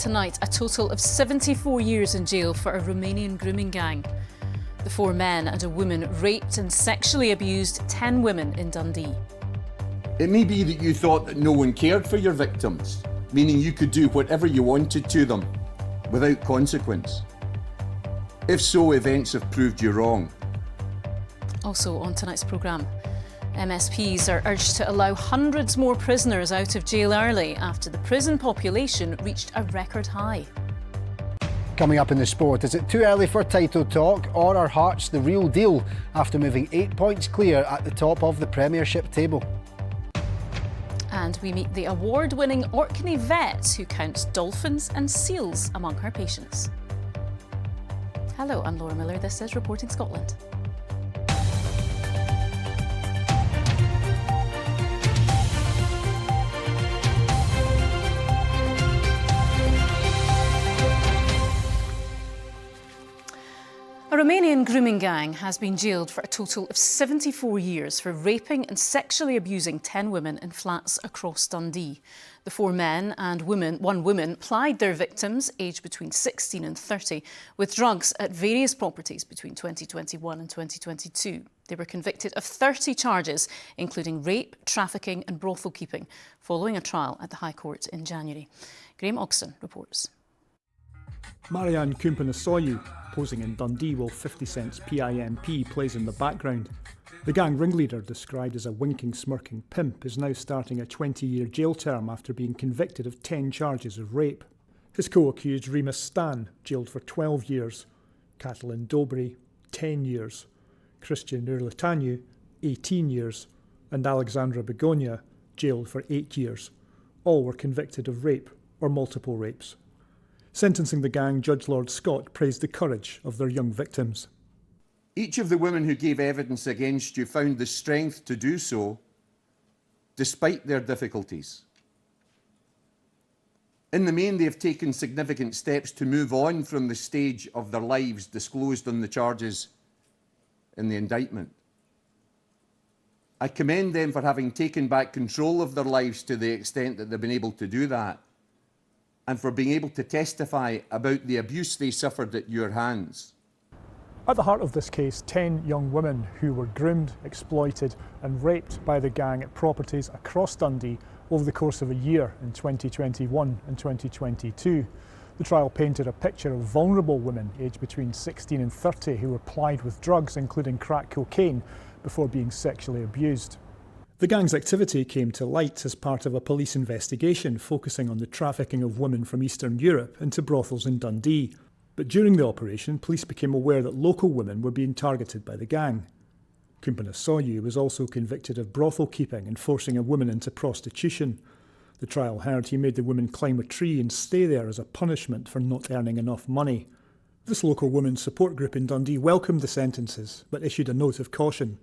tonight a total of 74 years in jail for a Romanian grooming gang. The 4 men and a woman raped and sexually abused 10 women in Dundee. It may be that you thought that no one cared for your victims, meaning you could do whatever you wanted to them without consequence. If so, events have proved you wrong. Also on tonight's programme, MSPs are urged to allow hundreds more prisoners out of jail early after the prison population reached a record high. Coming up in the sport, is it too early for title talk, or are Hearts the real deal after moving 8 points clear at the top of the Premiership table? And we meet the award-winning Orkney vet who counts dolphins and seals among her patients. Hello, I'm Laura Miller. This is Reporting Scotland. A Romanian grooming gang has been jailed for a total of 74 years for raping and sexually abusing 10 women in flats across Dundee. The 4 men and one woman plied their victims, aged between 16 and 30, with drugs at various properties between 2021 and 2022. They were convicted of 30 charges, including rape, trafficking and brothel keeping, following a trial at the High Court in January. Graham Ogston reports. Marianne Kumpanasoyu, posing in Dundee while 50 Cent's PIMP plays in the background. The gang ringleader, described as a winking, smirking pimp, is now starting a 20-year jail term after being convicted of 10 charges of rape. His co-accused Remus Stan, jailed for 12 years, Catalin Dobry, 10 years, Christian Urletanu, 18 years, and Alexandra Begonia, jailed for 8 years. All were convicted of rape or multiple rapes. Sentencing the gang, Judge Lord Scott praised the courage of their young victims. Each of the women who gave evidence against you found the strength to do so, despite their difficulties. In the main, they have taken significant steps to move on from the stage of their lives disclosed on the charges in the indictment. I commend them for having taken back control of their lives to the extent that they've been able to do that, and for being able to testify about the abuse they suffered at your hands. At the heart of this case, 10 young women who were groomed, exploited and raped by the gang at properties across Dundee over the course of a year in 2021 and 2022. The trial painted a picture of vulnerable women aged between 16 and 30 who were plied with drugs, including crack cocaine, before being sexually abused. The gang's activity came to light as part of a police investigation focusing on the trafficking of women from Eastern Europe into brothels in Dundee. But during the operation, police became aware that local women were being targeted by the gang. Kumpanasoyu was also convicted of brothel keeping and forcing a woman into prostitution. The trial heard he made the woman climb a tree and stay there as a punishment for not earning enough money. This local women's support group in Dundee welcomed the sentences, but issued a note of caution.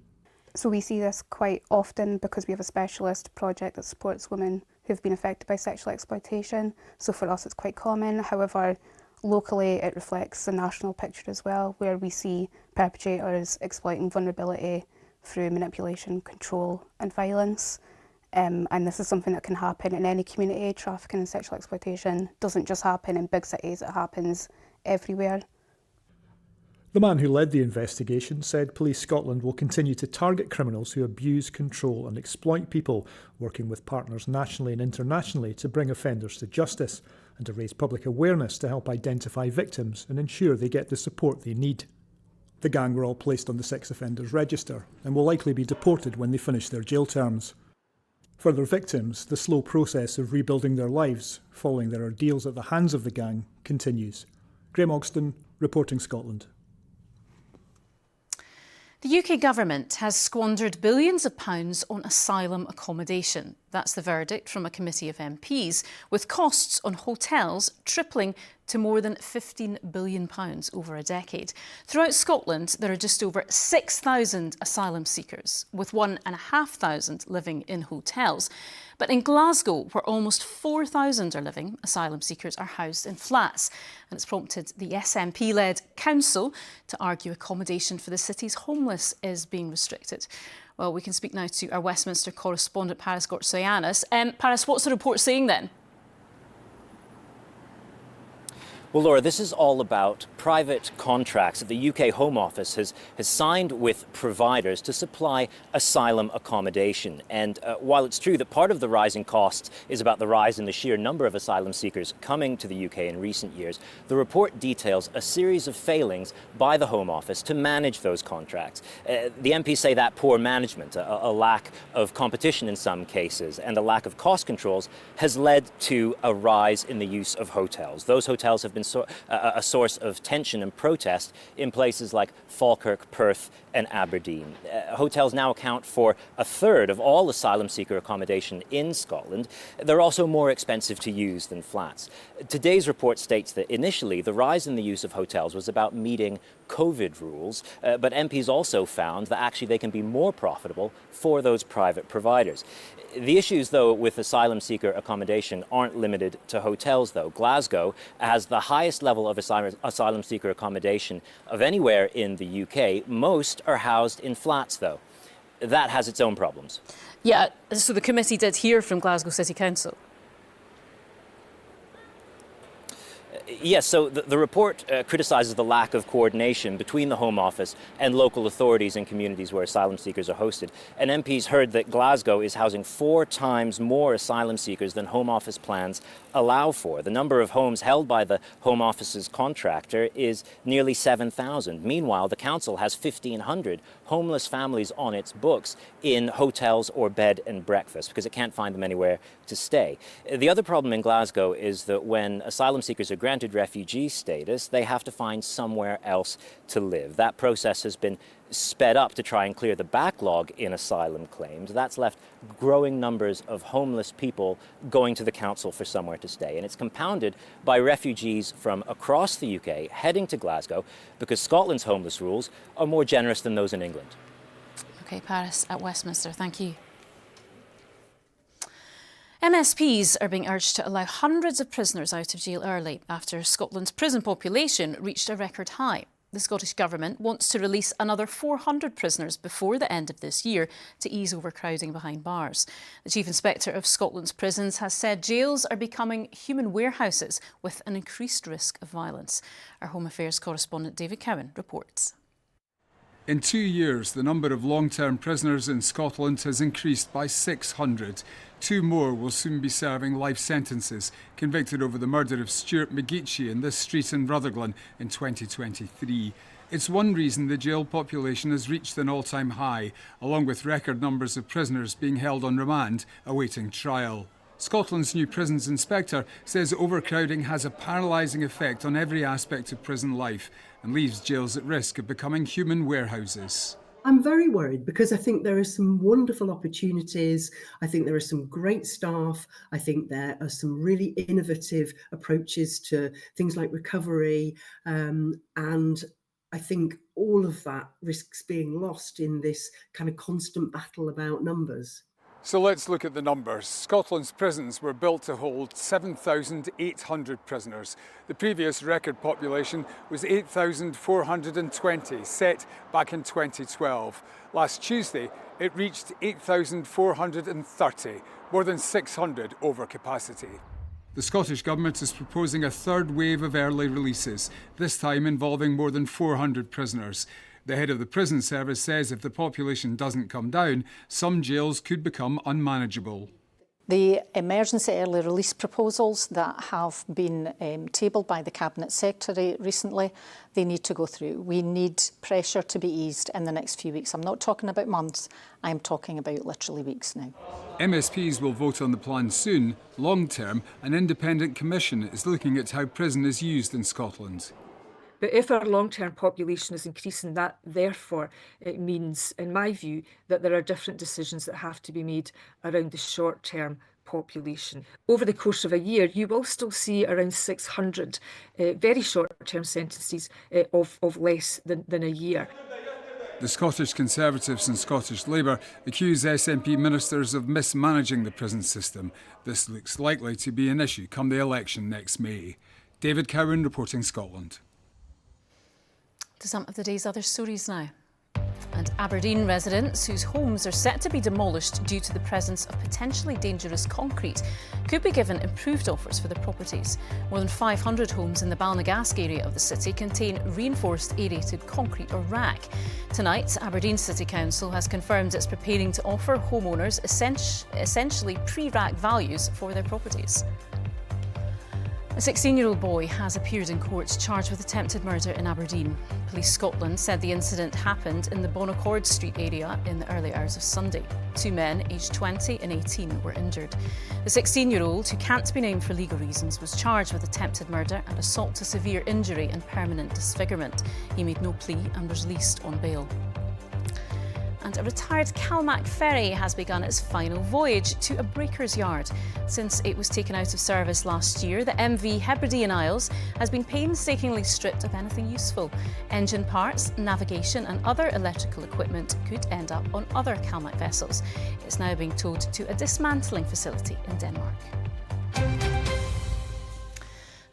So we see this quite often because we have a specialist project that supports women who've been affected by sexual exploitation. So for us it's quite common. However, locally it reflects the national picture as well, where we see perpetrators exploiting vulnerability through manipulation, control and violence. And this is something that can happen in any community. Trafficking and sexual exploitation doesn't just happen in big cities, it happens everywhere. The man who led the investigation said Police Scotland will continue to target criminals who abuse, control and exploit people, working with partners nationally and internationally to bring offenders to justice and to raise public awareness to help identify victims and ensure they get the support they need. The gang were all placed on the sex offenders register and will likely be deported when they finish their jail terms. For their victims, the slow process of rebuilding their lives following their ordeals at the hands of the gang continues. Graham Ogston, Reporting Scotland. The UK government has squandered billions of pounds on asylum accommodation. That's the verdict from a committee of MPs, with costs on hotels tripling to more than £15 billion over a decade. Throughout Scotland, there are just over 6,000 asylum seekers, with 1,500 living in hotels. But in Glasgow, where almost 4,000 are living, asylum seekers are housed in flats. And it's prompted the SNP-led council to argue accommodation for the city's homeless is being restricted. Well, we can speak now to our Westminster correspondent, Paris Gortsoyanis. Paris, what's the report saying then? Well, Laura, this is all about private contracts that the UK Home Office has signed with providers to supply asylum accommodation. And while it's true that part of the rising costs is about the rise in the sheer number of asylum seekers coming to the UK in recent years, the report details a series of failings by the Home Office to manage those contracts. The MPs say that poor management, a lack of competition in some cases, and a lack of cost controls has led to a rise in the use of hotels. Those hotels have been a source of tension and protest in places like Falkirk, Perth and Aberdeen. Hotels now account for a third of all asylum seeker accommodation in Scotland. They're also more expensive to use than flats. Today's report states that initially the rise in the use of hotels was about meeting COVID rules, but MPs also found that actually they can be more profitable for those private providers. The issues, though, with asylum seeker accommodation aren't limited to hotels, though. Glasgow has the highest level of asylum seeker accommodation of anywhere in the UK. Most are housed in flats, though. That has its own problems. Yeah, so the committee did hear from Glasgow City Council. Yes, so the report criticises the lack of coordination between the Home Office and local authorities in communities where asylum seekers are hosted. And MPs heard that Glasgow is housing 4 times more asylum seekers than Home Office plans allow for. The number of homes held by the Home Office's contractor is nearly 7,000. Meanwhile, the council has 1,500 homeless families on its books in hotels or bed and breakfast because it can't find them anywhere to stay. The other problem in Glasgow is that when asylum seekers are granted refugee status, they have to find somewhere else to live. That process has been sped up to try and clear the backlog in asylum claims. That's left growing numbers of homeless people going to the council for somewhere to stay. And it's compounded by refugees from across the UK heading to Glasgow because Scotland's homeless rules are more generous than those in England. OK, Paris at Westminster, thank you. MSPs are being urged to allow hundreds of prisoners out of jail early after Scotland's prison population reached a record high. The Scottish Government wants to release another 400 prisoners before the end of this year to ease overcrowding behind bars. The Chief Inspector of Scotland's prisons has said jails are becoming human warehouses with an increased risk of violence. Our Home Affairs correspondent David Cowan reports. In 2 years, the number of long-term prisoners in Scotland has increased by 600. 2 more will soon be serving life sentences, convicted over the murder of Stuart McGeechee in this street in Rutherglen in 2023. It's one reason the jail population has reached an all-time high, along with record numbers of prisoners being held on remand awaiting trial. Scotland's new prisons inspector says overcrowding has a paralysing effect on every aspect of prison life and leaves jails at risk of becoming human warehouses. I'm very worried because I think there are some wonderful opportunities. I think there are some great staff. I think there are some really innovative approaches to things like recovery. And I think all of that risks being lost in this kind of constant battle about numbers. So let's look at the numbers. Scotland's prisons were built to hold 7,800 prisoners. The previous record population was 8,420, set back in 2012. Last Tuesday, it reached 8,430, more than 600 over capacity. The Scottish Government is proposing a third wave of early releases, this time involving more than 400 prisoners. The head of the prison service says if the population doesn't come down, some jails could become unmanageable. The emergency early release proposals that have been tabled by the Cabinet Secretary recently, they need to go through. We need pressure to be eased in the next few weeks. I'm not talking about months, I'm talking about literally weeks now. MSPs will vote on the plan soon. Long term, an independent commission is looking at how prison is used in Scotland. But if our long-term population is increasing, that therefore it means, in my view, that there are different decisions that have to be made around the short-term population. Over the course of a year, you will still see around 600 very short-term sentences of less than a year. The Scottish Conservatives and Scottish Labour accuse SNP ministers of mismanaging the prison system. This looks likely to be an issue come the election next May. David Cowan reporting Scotland. To some of the day's other stories now. And Aberdeen residents whose homes are set to be demolished due to the presence of potentially dangerous concrete could be given improved offers for their properties. More than 500 homes in the Balnagask area of the city contain reinforced aerated concrete or RAC. Tonight, Aberdeen City Council has confirmed it's preparing to offer homeowners essentially pre-RAC values for their properties. A 16-year-old boy has appeared in court charged with attempted murder in Aberdeen. Police Scotland said the incident happened in the Bonaccord Street area in the early hours of Sunday. 2 men, aged 20 and 18, were injured. The 16-year-old, who can't be named for legal reasons, was charged with attempted murder and assault to severe injury and permanent disfigurement. He made no plea and was released on bail. And a retired Calmac ferry has begun its final voyage to a breaker's yard. Since it was taken out of service last year, the MV Hebridean Isles has been painstakingly stripped of anything useful. Engine parts, navigation and other electrical equipment could end up on other Calmac vessels. It's now being towed to a dismantling facility in Denmark.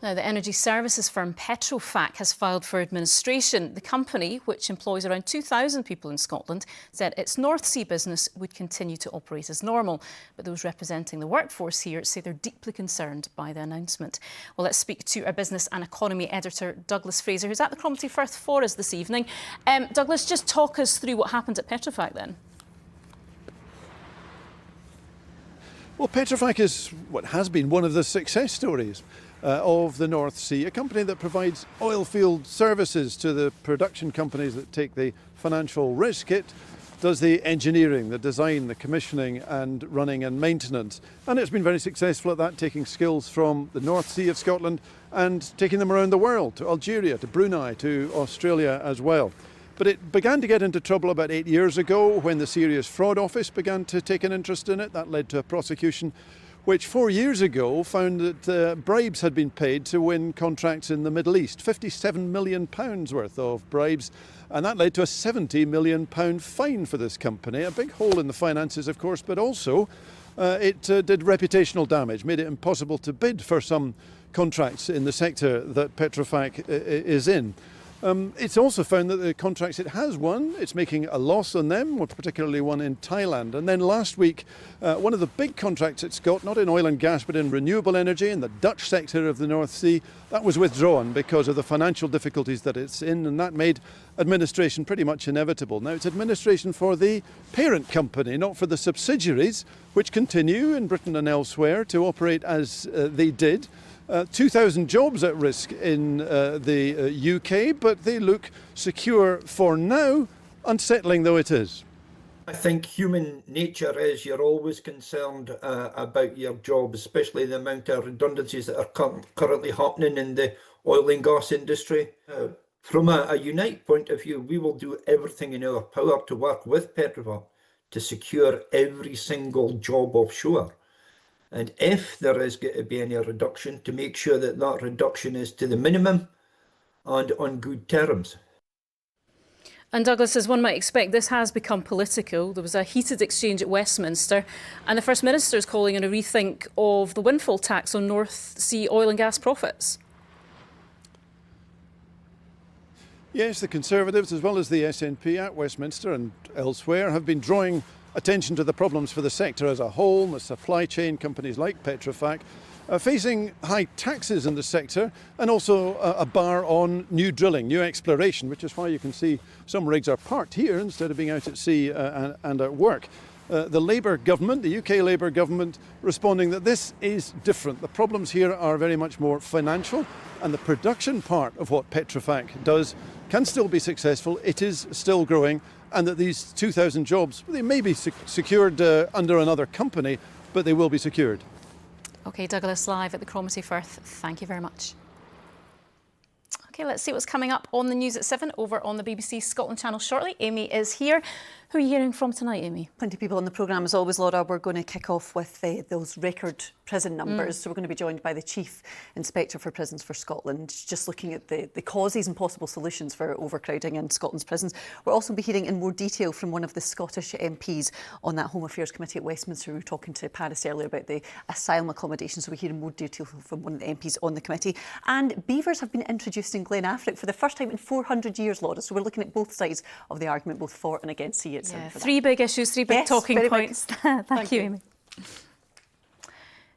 Now, the energy services firm Petrofac has filed for administration. The company, which employs around 2,000 people in Scotland, said its North Sea business would continue to operate as normal. But those representing the workforce here say they're deeply concerned by the announcement. Well, let's speak to our business and economy editor, Douglas Fraser, who's at the Cromarty Firth for us this evening. Douglas, just talk us through what happened at Petrofac then. Well, Petrofac is what has been one of the success stories of the North Sea, a company that provides oil field services to the production companies that take the financial risk. It does the engineering, the design, the commissioning and running and maintenance. And it's been very successful at that, taking skills from the North Sea of Scotland and taking them around the world, to Algeria, to Brunei, to Australia as well. But it began to get into trouble about 8 years ago when the Serious Fraud Office began to take an interest in it. That led to a prosecution which 4 years ago found that bribes had been paid to win contracts in the Middle East, £57 million worth of bribes, and that led to a £70 million fine for this company. A big hole in the finances, of course, but also it did reputational damage, made it impossible to bid for some contracts in the sector that Petrofac is in. It's also found that the contracts it has won, it's making a loss on them, particularly one in Thailand. And then last week, one of the big contracts it's got, not in oil and gas, but in renewable energy in the Dutch sector of the North Sea, that was withdrawn because of the financial difficulties that it's in, and that made administration pretty much inevitable. Now it's administration for the parent company, not for the subsidiaries, which continue in Britain and elsewhere to operate as they did. 2,000 jobs at risk in the UK, but they look secure for now, unsettling though it is. I think human nature is you're always concerned about your job, especially the amount of redundancies that are currently happening in the oil and gas industry. From a Unite point of view, we will do everything in our power to work with Petrofac to secure every single job offshore. And if there is going to be any reduction, to make sure that that reduction is to the minimum and on good terms. And Douglas, as one might expect, this has become political. There was a heated exchange at Westminster, and the First Minister is calling in a rethink of the windfall tax on North Sea oil and gas profits. Yes, the Conservatives, as well as the SNP at Westminster and elsewhere, have been drawing attention to the problems for the sector as a whole. The supply chain companies like Petrofac facing high taxes in the sector, and also a bar on new drilling, new exploration, which is why you can see some rigs are parked here instead of being out at sea and at work. The Labour government, the UK Labour government, responding that this is different. The problems here are very much more financial, and the production part of what Petrofac does can still be successful. It is still growing, and that these 2,000 jobs, they may be secured under another company, but they will be secured. OK, Douglas, live at the Cromarty Firth. Thank you very much. OK, let's see what's coming up on the news at 7 over on the BBC Scotland channel shortly. Amy is here. Who are you hearing from tonight, Amy? Plenty of people on the programme as always, Laura. We're going to kick off with those record prison numbers. So we're going to be joined by the Chief Inspector for Prisons for Scotland, just looking at the causes and possible solutions for overcrowding in Scotland's prisons. We'll also be hearing in more detail from one of the Scottish MPs on that Home Affairs Committee at Westminster. We were talking to Paris earlier about the asylum accommodation, so we'll hear in more detail from one of the MPs on the committee. And beavers have been introduced in Glen Affric for the first time in 400 years, Laura. So we're looking at both sides of the argument, both for and against. See it. Yeah, three big issues, three big talking points. Thank you, Amy.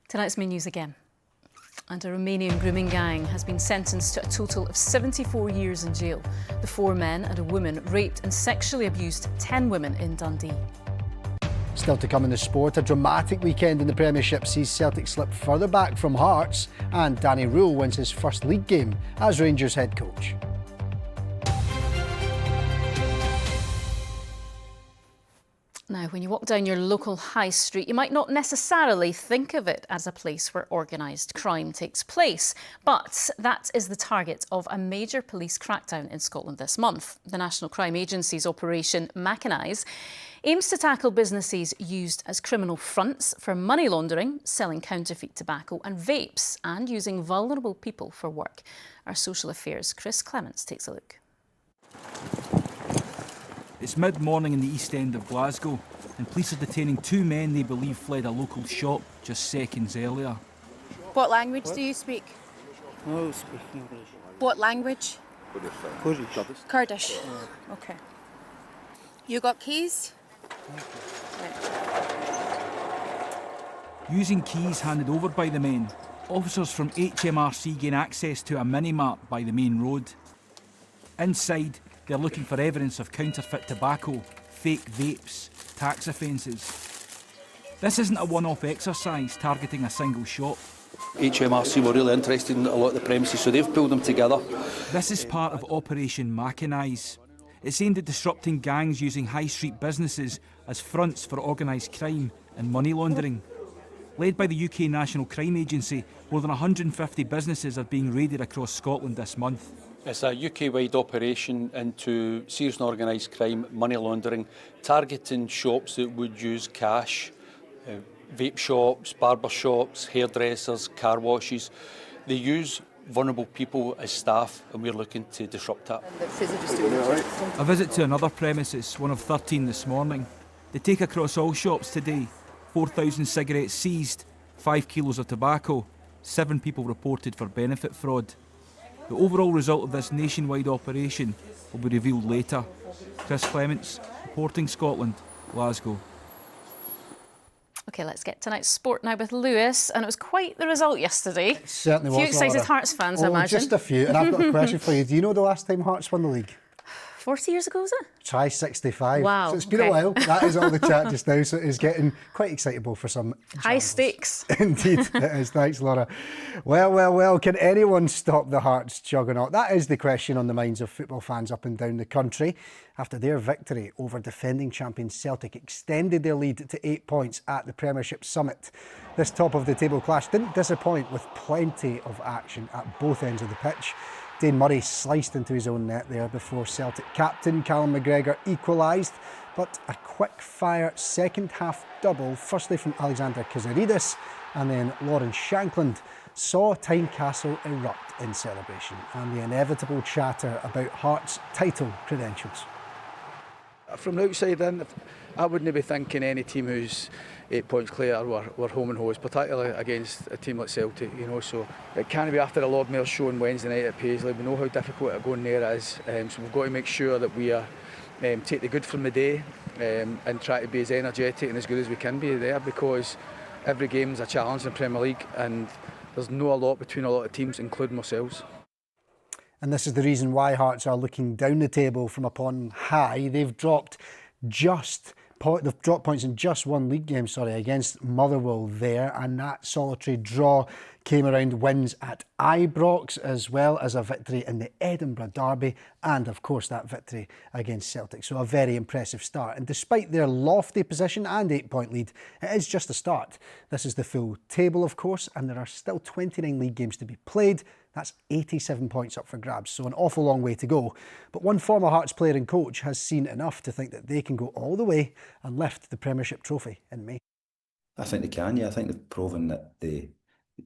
Tonight's main news again. And a Romanian grooming gang has been sentenced to a total of 74 years in jail. The 4 men and a woman raped and sexually abused 10 women in Dundee. Still to come in the sport, a dramatic weekend in the Premiership sees Celtic slip further back from Hearts, and Danny Rule wins his first league game as Rangers head coach. Now, when you walk down your local high street, you might not necessarily think of it as a place where organised crime takes place, but that is the target of a major police crackdown in Scotland this month. The National Crime Agency's Operation Machinise aims to tackle businesses used as criminal fronts for money laundering, selling counterfeit tobacco and vapes, and using vulnerable people for work. Our social affairs Chris Clements takes a look. It's mid-morning in the East End of Glasgow, and police are detaining 2 men they believe fled a local shop just seconds earlier. What language do you speak? No, speak English. What language? Kurdish. Kurdish. Okay. You got keys? Using keys handed over by the men, officers from HMRC gain access to a mini-mart by the main road. Inside, they're looking for evidence of counterfeit tobacco, fake vapes, tax offences. This isn't a one-off exercise targeting a single shop. HMRC were really interested in a lot of the premises, so they've pulled them together. This is part of Operation Machinise. It's aimed at disrupting gangs using high street businesses as fronts for organised crime and money laundering. Led by the UK National Crime Agency, more than 150 businesses are being raided across Scotland this month. It's a UK-wide operation into serious and organised crime, money laundering, targeting shops that would use cash, vape shops, barber shops, hairdressers, car washes. They use vulnerable people as staff, and we're looking to disrupt that. A visit to another premises, one of 13 this morning. They take across all shops today. 4,000 cigarettes seized, 5 kilos of tobacco, 7 people reported for benefit fraud. The overall result of this nationwide operation will be revealed later. Chris Clements, reporting Scotland, Glasgow. OK, let's get tonight's sport now with Lewis. And it was quite the result yesterday. It certainly was. A few excited Hearts fans, I imagine. Just a few. And I've got a question for you. Do you know the last time Hearts won the league? 40 years ago, was it? Try 65. Wow. So it's been a while. That is all the chat just now. So it's getting quite excitable for some high stakes. Indeed, it is. Thanks, Laura. Well. Can anyone stop the Hearts juggernaut? That is the question on the minds of football fans up and down the country after their victory over defending champions Celtic extended their lead to 8 points at the Premiership Summit. This top-of-the-table clash didn't disappoint with plenty of action at both ends of the pitch. Dane Murray sliced into his own net there before Celtic captain Callum McGregor equalised, but a quick-fire second-half double, firstly from Alexander Kazaridis and then Lawrence Shankland, saw Tynecastle erupt in celebration and the inevitable chatter about Hearts' title credentials. From the outside in, I wouldn't be thinking any team who's 8 points clear were home and hose, particularly against a team like Celtic, so it can't be after a Lordmere show on Wednesday night at Paisley. We know how difficult a going there is, so we've got to make sure that we take the good from the day and try to be as energetic and as good as we can be there, because every game is a challenge in the Premier League and there's no a lot between a lot of teams, including ourselves. And this is the reason why Hearts are looking down the table from upon high. They've dropped points in just one league game, against Motherwell there, and that solitary draw came around wins at Ibrox, as well as a victory in the Edinburgh Derby, and of course that victory against Celtic. So a very impressive start. And despite their lofty position and 8-point lead, it is just a start. This is the full table, of course, and there are still 29 league games to be played. That's 87 points up for grabs, so an awful long way to go. But one former Hearts player and coach has seen enough to think that they can go all the way and lift the Premiership trophy in May. I think they can, yeah. I think they've proven that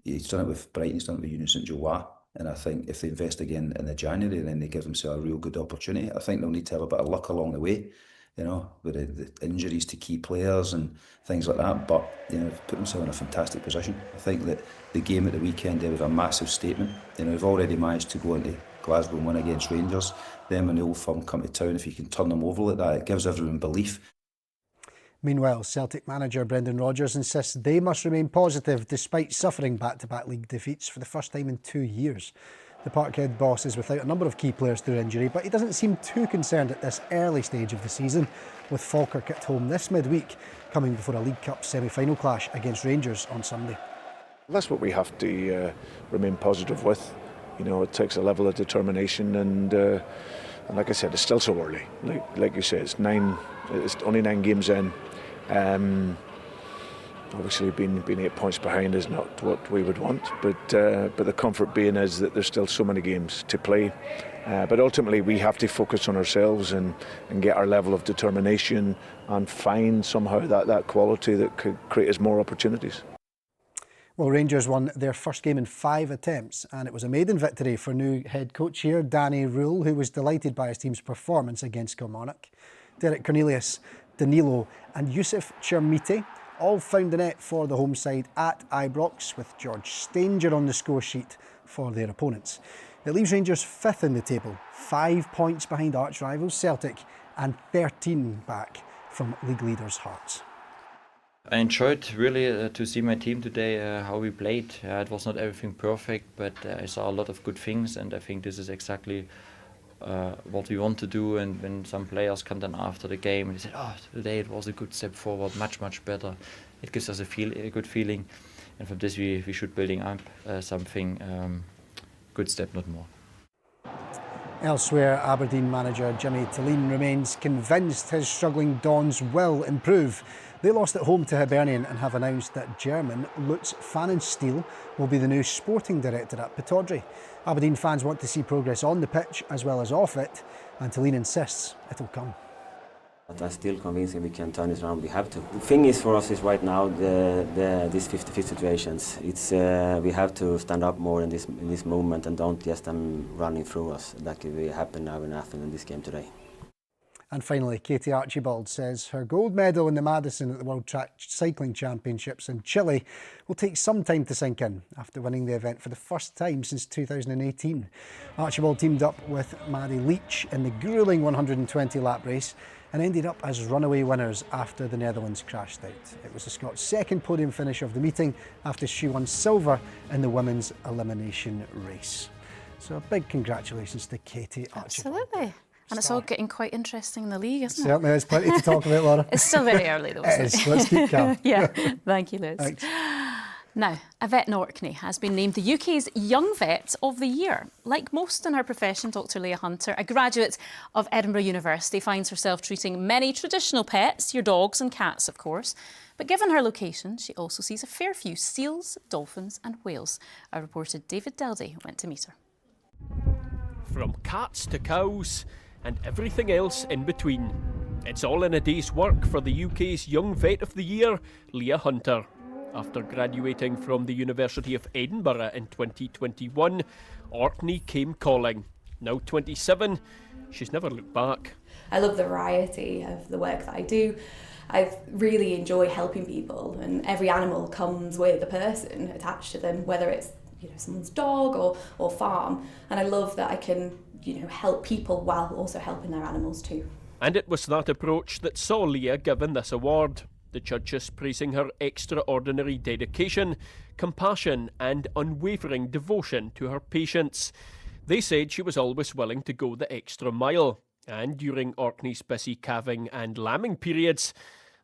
he's done it with Brighton, he's done it with Union Saint-Gilloise. And I think if they invest again in the January, then they give themselves a real good opportunity. I think they'll need to have a bit of luck along the way, you know, with the injuries to key players and things like that. But, you know, they've put themselves in a fantastic position. I think that the game at the weekend there was a massive statement. You know, they've already managed to go into Glasgow and win against Rangers. Then when the Old Firm come to town, if you can turn them over like that, it gives everyone belief. Meanwhile, Celtic manager Brendan Rodgers insists they must remain positive despite suffering back-to-back league defeats for the first time in 2 years. The Parkhead boss is without a number of key players through injury, but he doesn't seem too concerned at this early stage of the season, with Falkirk at home this midweek, coming before a League Cup semi-final clash against Rangers on Sunday. That's what we have to remain positive with. You know, it takes a level of determination, and like I said, it's still so early. Like you say, it's only 9 games in. Obviously, being 8 points behind is not what we would want, but the comfort being is that there's still so many games to play. But ultimately, we have to focus on ourselves and get our level of determination and find somehow that quality that could create us more opportunities. Well, Rangers won their first game in 5 attempts, and it was a maiden victory for new head coach here, Danny Rule, who was delighted by his team's performance against Kilmarnock. Derek Cornelius, Danilo and Yusuf Chermiti all found the net for the home side at Ibrox, with George Stanger on the score sheet for their opponents. It leaves Rangers 5th in the table, 5 points behind arch rivals Celtic and 13 back from league leaders Hearts. I enjoyed really to see my team today, how we played. It was not everything perfect, but I saw a lot of good things, and I think this is exactly what we want to do. And when some players come then after the game and they said, "Oh, today it was a good step forward, much better," it gives us a good feeling, and from this we should building up something good step, not more. Elsewhere, Aberdeen manager Jimmy Tillene remains convinced his struggling Dons will improve. They lost at home to Hibernian and have announced that German Lutz Pfannenstiel will be the new sporting director at Pittodrie. Aberdeen fans want to see progress on the pitch as well as off it, and Tillene insists it'll come. But I'm still convinced we can turn it around. We have to. The thing is for us is right now these 50-50 situations. It's we have to stand up more in this moment and don't just running through us. That could happen now in Athens in this game today. And finally, Katie Archibald says her gold medal in the Madison at the World Track Cycling Championships in Chile will take some time to sink in after winning the event for the first time since 2018. Archibald teamed up with Maddie Leach in the gruelling 120-lap race and ended up as runaway winners after the Netherlands crashed out. It was the Scots' second podium finish of the meeting after she won silver in the women's elimination race. So a big congratulations to Katie Archibald. Absolutely. And it's all getting quite interesting in the league, isn't it? Certainly, there's plenty to talk about, Laura. It's still very early, though, isn't it? It is. Let's keep calm. Yeah, thank you, Liz. Thanks. Now, Yvette Orkney has been named the UK's Young Vet of the Year. Like most in her profession, Dr. Leah Hunter, a graduate of Edinburgh University, finds herself treating many traditional pets, your dogs and cats, of course. But given her location, she also sees a fair few seals, dolphins and whales. Our reporter David Deldy went to meet her. From cats to cows and everything else in between. It's all in a day's work for the UK's Young Vet of the Year, Leah Hunter. After graduating from the University of Edinburgh in 2021, Orkney came calling. Now 27, she's never looked back. I love the variety of the work that I do. I really enjoy helping people, and every animal comes with a person attached to them, whether it's someone's dog or farm. And I love that I can help people while also helping their animals too. And it was that approach that saw Leah given this award. The judges praising her extraordinary dedication, compassion and unwavering devotion to her patients. They said she was always willing to go the extra mile. And during Orkney's busy calving and lambing periods,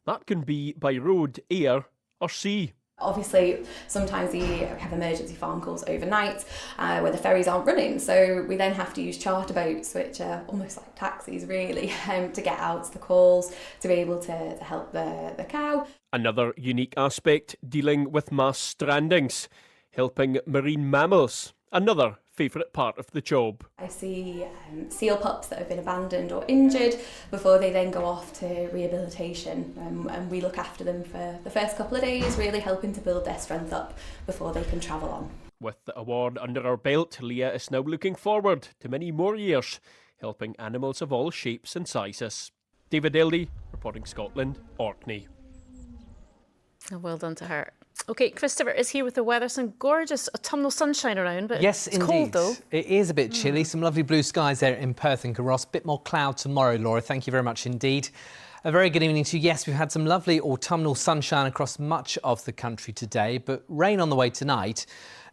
that can be by road, air or sea. Obviously, sometimes we have emergency phone calls overnight where the ferries aren't running, so we then have to use charter boats, which are almost like taxis really, to get out to the calls, to be able to help the cow. Another unique aspect, dealing with mass strandings, helping marine mammals, another favourite part of the job. I see seal pups that have been abandoned or injured before they then go off to rehabilitation, and we look after them for the first couple of days, really helping to build their strength up before they can travel on. With the award under our belt, Leah is now looking forward to many more years, helping animals of all shapes and sizes. David Eldey, reporting Scotland, Orkney. Well done to her. OK, Christopher is here with the weather. Some gorgeous autumnal sunshine around, but yes, it's indeed. cold though. It is a bit chilly. Some lovely blue skies there in Perth and Carross. Bit more cloud tomorrow, Laura. Thank you very much indeed. A very good evening to you. Yes, we've had some lovely autumnal sunshine across much of the country today, but rain on the way tonight.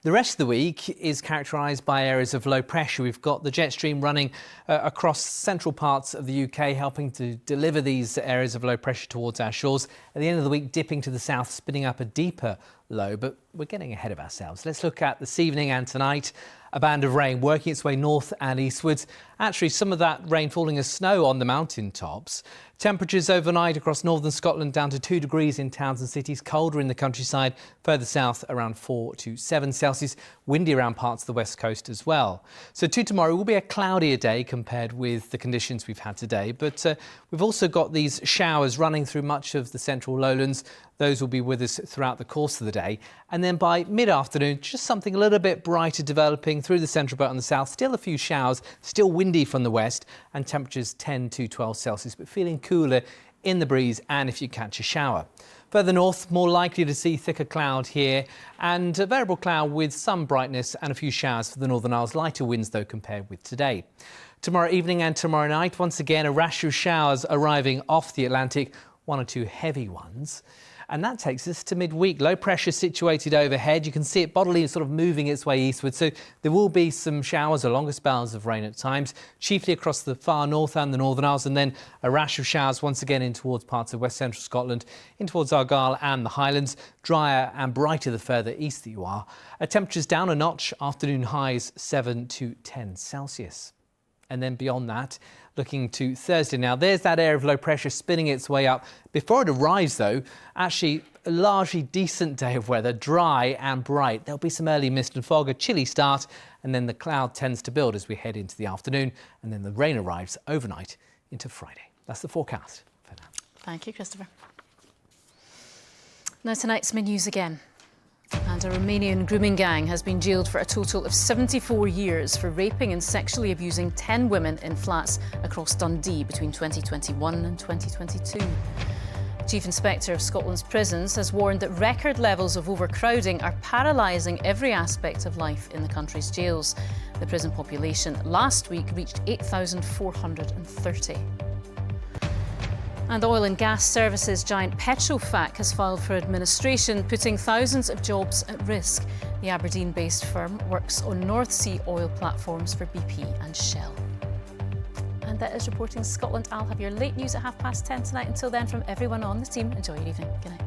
The rest of the week is characterised by areas of low pressure. We've got the jet stream running across central parts of the UK, helping to deliver these areas of low pressure towards our shores. At the end of the week, dipping to the south, spinning up a deeper low, but we're getting ahead of ourselves. Let's look at this evening and tonight. A band of rain working its way north and eastwards. Actually, some of that rain falling as snow on the mountain tops. Temperatures overnight across northern Scotland down to 2 degrees in towns and cities. Colder in the countryside, further south around 4 to 7 Celsius. Windy around parts of the west coast as well. So to tomorrow will be a cloudier day compared with the conditions we've had today. But we've also got these showers running through much of the central lowlands. Those will be with us throughout the course of the day. And then by mid-afternoon, just something a little bit brighter developing through the central belt and the south. Still a few showers, still windy from the west, and temperatures 10 to 12 Celsius, but feeling cooler in the breeze and if you catch a shower. Further north, more likely to see thicker cloud here and a variable cloud with some brightness and a few showers for the Northern Isles. Lighter winds, though, compared with today. Tomorrow evening and tomorrow night, once again, a rash of showers arriving off the Atlantic, 1 or 2 heavy ones. And that takes us to midweek. Low pressure situated overhead. You can see it bodily sort of moving its way eastward. So there will be some showers or longer spells of rain at times, chiefly across the far north and the Northern Isles, and then a rash of showers once again in towards parts of west central Scotland, in towards Argyll and the Highlands. Drier and brighter the further east that you are. Temperatures down a notch, afternoon highs 7 to 10 Celsius. And then beyond that, looking to Thursday now, there's that area of low pressure spinning its way up. Before it arrives, though, actually a largely decent day of weather, dry and bright. There'll be some early mist and fog, a chilly start, and then the cloud tends to build as we head into the afternoon, and then the rain arrives overnight into Friday. That's the forecast for now. Thank you, Christopher. Now tonight's news again. And a Romanian grooming gang has been jailed for a total of 74 years for raping and sexually abusing 10 women in flats across Dundee between 2021 and 2022. Chief Inspector of Scotland's prisons has warned that record levels of overcrowding are paralysing every aspect of life in the country's jails. The prison population last week reached 8,430. And oil and gas services giant Petrofac has filed for administration, putting thousands of jobs at risk. The Aberdeen-based firm works on North Sea oil platforms for BP and Shell. And that is Reporting Scotland. I'll have your late news at 10:30 tonight. Until then, from everyone on the team, enjoy your evening. Good night.